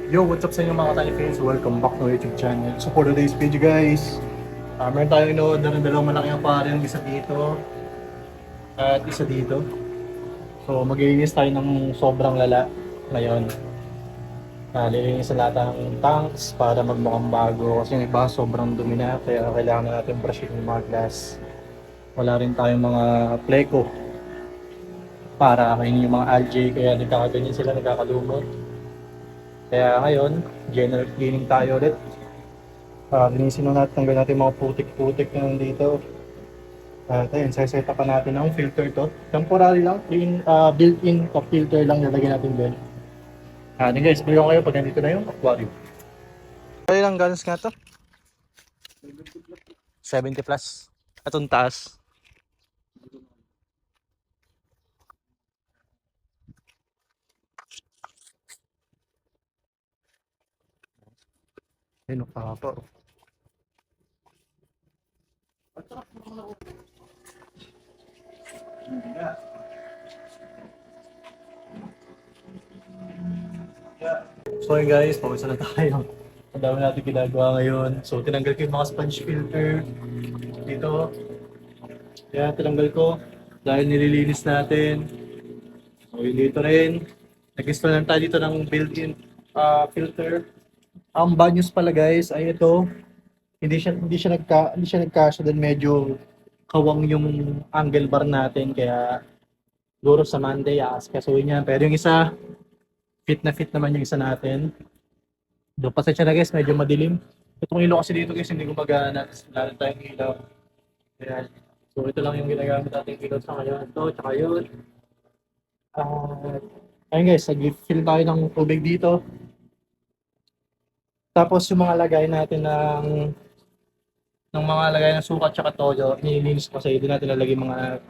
Yo, what's up sa inyo mga Katani fans? Welcome back to my YouTube channel. So for today's video guys, meron tayong inoorder ng dalawang malaking aquarium, isa dito at isa dito. So maglilinis tayo ng sobrang lala ngayon. Lilinis na lahat ng tanks para magmukhang bago kasi yung iba sobrang dumi na kaya kailangan na natin brushin yung mga glass. Wala rin tayong mga pleco para kainin yung mga algae kaya nagkakaganyan sila, nagkakalumot. Kaya ngayon, general cleaning tayo ulit. Linisin na natin, tanggal natin yung mga putik-putik na nandito. At ayun, set up pa natin ang filter to. Temporary lang, built-in top filter lang nilagay natin din. Then guys, bigyan ko kayo pag nandito na yung aquarium. Kaya lang gallons nga to? 70 plus. Atong taas. Ayun, nakakapa. So yun guys, pauwisan na tayo. Ang dami natin ginagawa ngayon. So tinanggal ko yung mga sponge filter dito. Kaya tinanggal ko dahil nililinis natin. So yun dito rin. Nag-install lang tayo dito ng built-in filter. Ang bad news pala guys ay ito. Hindi siya nagkasya din, medyo kawang yung angle bar natin kaya siguro sa Monday kasuhin niya. Pero yung isa fit na fit naman yung isa natin. Doon pasensya na guys, medyo madilim. Itong ilaw kasi dito guys, hindi gumagana. Lalo tayong ilaw. Kaya, so ito lang yung ginagamit natin ilaw sa ngayon. Ito, tsaka yun. Ayun guys, nag-fill tayo ng tubig dito. Tapos yung mga lagay natin ng mga lagay ng sukat tsaka toyo, nililinis ko kasi doon natin lalagay mga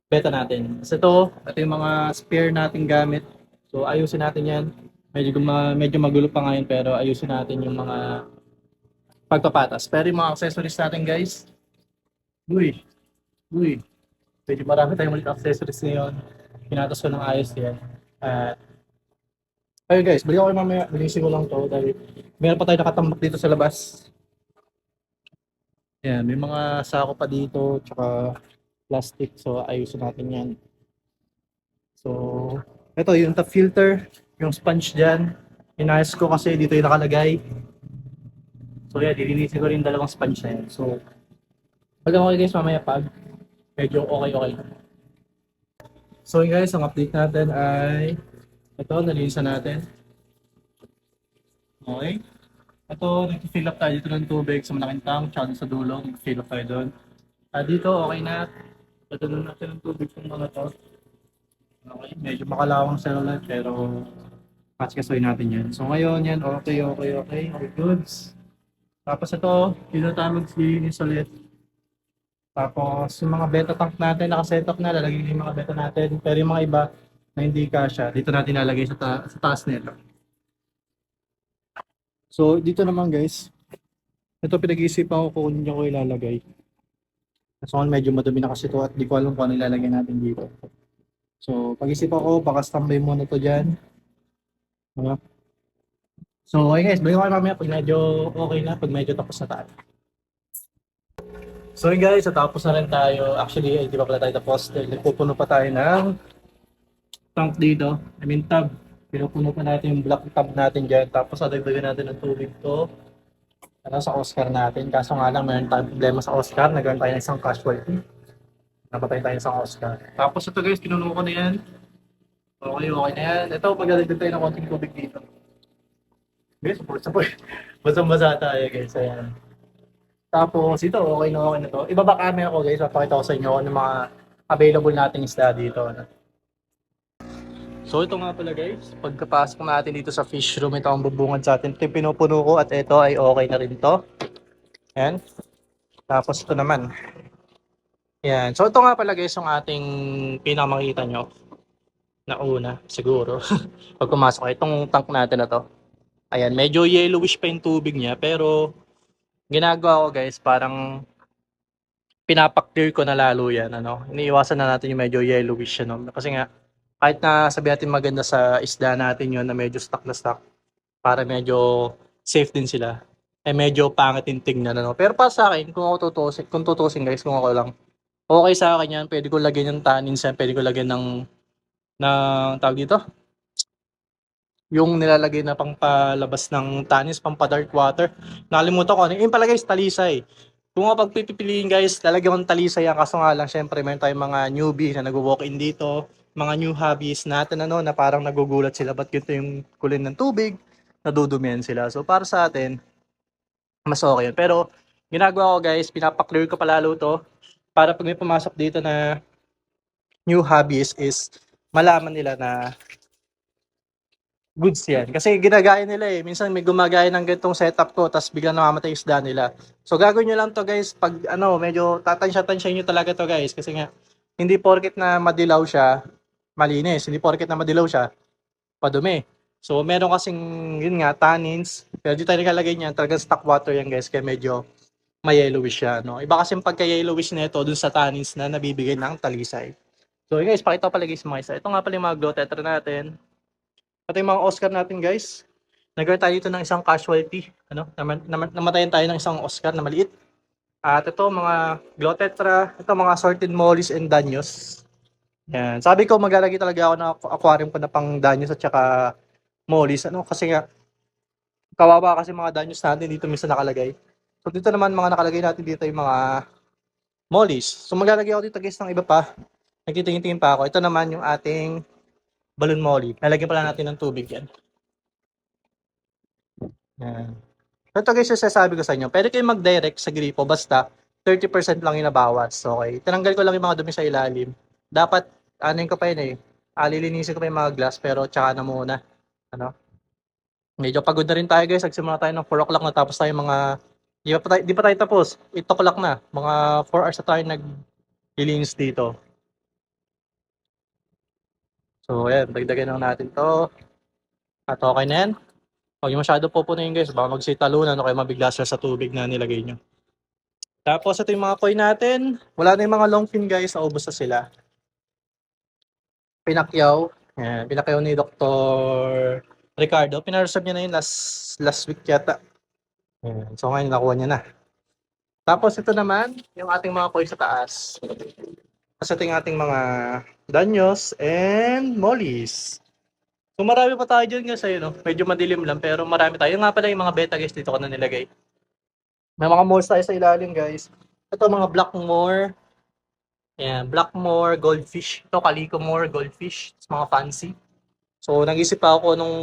beta natin. Kasi ito yung mga spare nating gamit. So ayusin natin yan. Medyo magulo pa ngayon pero ayusin natin yung mga pagpapatas. Pero yung mga accessories natin guys, uy, medyo marami tayong ulit accessories ngayon. Pinatas ko ng ayos yan. At ayun guys, balik ako mamaya, bilisin ko lang to dahil meron pa tayo nakatambak dito sa labas. Yan, may mga sako pa dito, tsaka plastic. So ayusin natin yan. So, ito yung top filter, yung sponge dyan. Inayos ko kasi dito yung nakalagay. So yeah, dilinisin ko rin dalawang sponge na yan. So, pag okay guys, mamaya pag medyo okay. So yun guys, ang update natin ay ito, nalinisan natin. Okay. Ito, nag-fill up tayo dito ng tubig sa malaking tank, tsaka sa dulo, nag-fill up tayo doon. Dito, okay na. Ito na natin ng tubig sa mga to. Okay, medyo makalawang sa ulit, pero kaskasuin natin yan. So ngayon yan, okay, goods. Tapos ito, dito tayo magsilinis ulit. Tapos yung mga beta tank natin, nakaset up na, lalagay yung mga beta natin. Pero yung mga iba na hindi kasya, dito natin lalagay sa taas nito. So dito naman guys, ito pinag-iisipan ko kung nyo ko ilalagay. So medyo madumi na kasi ito at di ko alam kung ano ilalagay natin dito. So pag-isipan ko, baka standby muna to dyan. So okay guys, balik ko kayo mamaya pag medyo okay na, pag medyo tapos na tayo. So guys, tapos na rin tayo. Actually, hindi pa pala tayo tapos. Nagpupuno pa tayo ng tank dito. I mean tub. Pinupuno pa natin yung black tub natin dyan. Tapos adagdagan natin ng tubig to. Sa Oscar natin. Kaso nga lang, mayroon tayong problema sa Oscar. Nagkaroon tayo ng isang casualty. Napatay tayo sa Oscar. Tapos ito guys, pinuno ko na yan. Okay na yan. Ito, pagdadagdag tayo ng konting tubig dito. Guys, basa-basa tayo guys. Ayan. Tapos ito, okay na to. Ibaba camera ko guys, papakita ko sa inyo ano mga available nating isda dito. So ito nga pala guys, pagkapasok natin dito sa fish room, ito ang bubungad sa atin. Ito yung pinupuno ko at ito ay okay na rin to. Ayan. Tapos ito naman. Ayan. So ito nga pala guys yung ating pinamakita nyo na una siguro. Pag pumasok itong tank natin na to. Ayan, medyo yellowish pa yung tubig niya pero ginagawa ko guys, parang pinapak-clear ko na lalo yan. Iniiwasan na natin yung medyo yellowish. Kasi nga, kahit na sabi natin maganda sa isda natin yun na medyo stock na stock, para medyo safe din sila. Eh medyo pangit yung tingnan, ano. Pero para sa akin, kung tutusin guys, kung ako lang, okay sa akin yan. Pwede ko lagyan yung tannins yan, pwede ko lagyan ng tawag dito, yung nilalagay na pangpalabas ng tannis, pampa-dark water. Nakalimutan ko ano. Yung pala guys, talisay. Kung nga pagpipiliin guys, lalagyan ko ng talisay yan. Kaso nga lang, syempre, meron tayong mga newbie na nag-walk-in dito. Mga new hobbies natin, ano, na parang nagugulat sila. Ba't ganito yung kulin ng tubig? Nadudumihan sila. So, para sa atin, mas okay yun. Pero, ginagawa ko guys, pinapaklear ko palalo to. Para pag may pumasok dito na new hobbies is malaman nila na goods yan. Kasi ginagaya nila eh. Minsan may gumagaya ng ganitong setup ko tapos biglang namamatay yung isda nila. So gagawin nyo lang to guys pag ano, medyo tatansya-tansya nyo talaga to guys. Kasi nga, hindi porket na madilaw siya, malinis. Hindi porket na madilaw siya, padumi. So meron kasing, yun nga, tannins. Pero di tayo nakalagay niyan, talagang stock water yan guys. Kaya medyo ma-yellowish siya. No? Iba kasi pagka-yellowish na ito dun sa tannins na nabibigay ng talisay. So yun guys, pakita ko pala guys mga isa. Ito nga pala yung mga glow tetra natin. Ito yung mga Oscar natin guys. Nagkaroon tayo dito ng isang casualty. Ano? Namatayan tayo ng isang Oscar na maliit. At ito mga Glotetra. Ito mga assorted mollies and danyos. Yan. Sabi ko maglalagay talaga ako ng aquarium ko na pang danyos at saka mollies. Ano? Kasi nga kawawa kasi mga danyos natin dito minsan nakalagay. So dito naman mga nakalagay natin dito yung mga mollies. So maglalagay ako dito guys ng iba pa. Nagtitingin-tingin pa ako. Ito naman yung ating balloon molly. Lalagyan pala natin ng tubig yan. Yan. Ito guys yung sasabi ko sa inyo. Pwede kayo mag-direct sa gripo basta 30% lang yung nabawas. Okay. Tinanggal ko lang yung mga dumi sa ilalim. Dapat, ano ko pa yun eh. Lilinisin ko pa yung mga glass pero tsaka na muna. Ano? Medyo pagod na rin tayo guys. Nagsimula tayo ng 4 o'clock na tapos tayo mga di pa tayo tapos. 8 o'clock na. Mga 4 hours na tayo naglilinis dito. So ayan, dagdagan lang natin to. At okay na yan. Huwag yung masyado pupunuin guys. Baka magsitalunan o kaya mabigla sila sa tubig na nilagay nyo. Tapos ito yung mga koi natin. Wala na yung mga long fin guys. Naubos na sila. Pinakyaw. Ayan, pinakyaw ni Dr. Ricardo. Pinareserve niya na yun last week yata. Ayan, so ngayon nakuha niya na. Tapos ito naman, yung ating mga koi sa taas. Tapos ito yung ating mga danyos and mollies. So marami pa tayo dyan kasi no? Medyo madilim lang pero marami tayo. Yung nga pala yung mga beta guys dito ko na nilagay. May mga malls tayo sa ilalim guys. Ito mga Blackmore. Ayan, Blackmore, goldfish. Ito Calicomore, goldfish. It's mga fancy. So nag-isip pa ako nung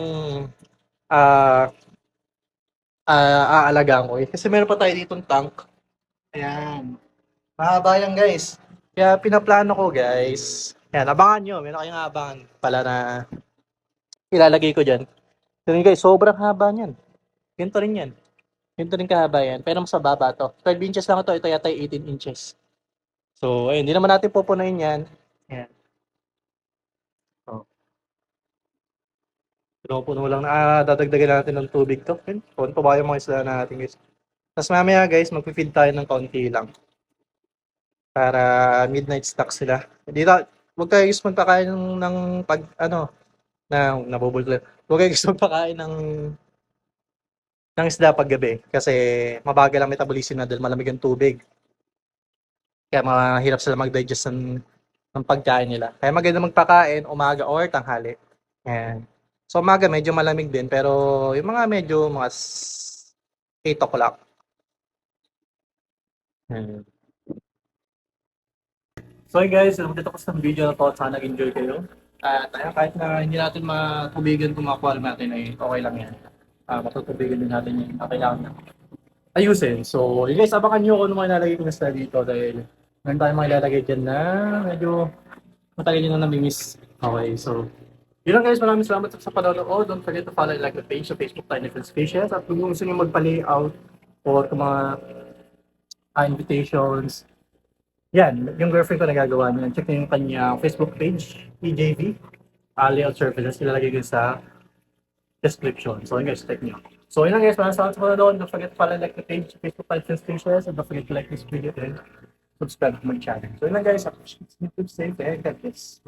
aalagaan ko eh. Kasi meron pa tayo ditong tank. Ayan. Mahaba yan guys. Kaya pinaplano ko guys. Ayan, abangan nyo. Meron kayong abangan pala na ilalagay ko dyan. So guys, sobrang haba niyan. Ganito rin yan. Ganito rin kahaba yan. Pero mas mababa to. 12 inches lang ito. Ito yata 18 inches. So, ayun. Hindi naman natin pupunayin yan. Ayan. So, puno lang na dadagdagan natin ng tubig to. Ayun. Konto ba yung mga isla natin guys. Tapos mamaya guys, magpipid tayo ng kaunti lang. Para midnight stock sila. Dito, huwag kayo gusto magpakain ng pag, ano, nabubulto. Huwag kayo gusto magpakain ng isda pag gabi. Kasi mabagal ang metabolism na dahil malamig ang tubig. Kaya mahirap sila mag-digest ng pagkain nila. Kaya maganda magpakain umaga or tanghali. Ayan. So umaga medyo malamig din pero yung mga medyo mga 8 o'clock. Ayan. So hey guys, dito ko sa video na to. Sana nag-enjoy kayo. At kahit na hindi natin matubigan kung aquarium natin ay okay lang yan. Matutubigan din natin yun. Kailangan na ayusin. So you guys, abangan nyo kung ano mga ilalagay ko na dito dahil meron tayong mga ilalagay dyan na medyo matagal nyo na namimiss. Okay, so yun lang guys, maraming salamat sa panonood. Don't forget to follow and like the page sa Facebook tayo Different Species. At kung gusto nyo magpa-layout or kung mga invitations, yan, yung girlfriend ko nagagawa niya. Check nyo yung kanya Facebook page, EJV, layout services. Ilalagay ko sa description. So yun guys, check nyo. So yun lang guys, maraming salamat sa panonood. Don't forget to follow and like the page sa Facebook tayo Different Species. And don't forget to like this video and subscribe to my channel. So yun lang guys, keep safe and God bless.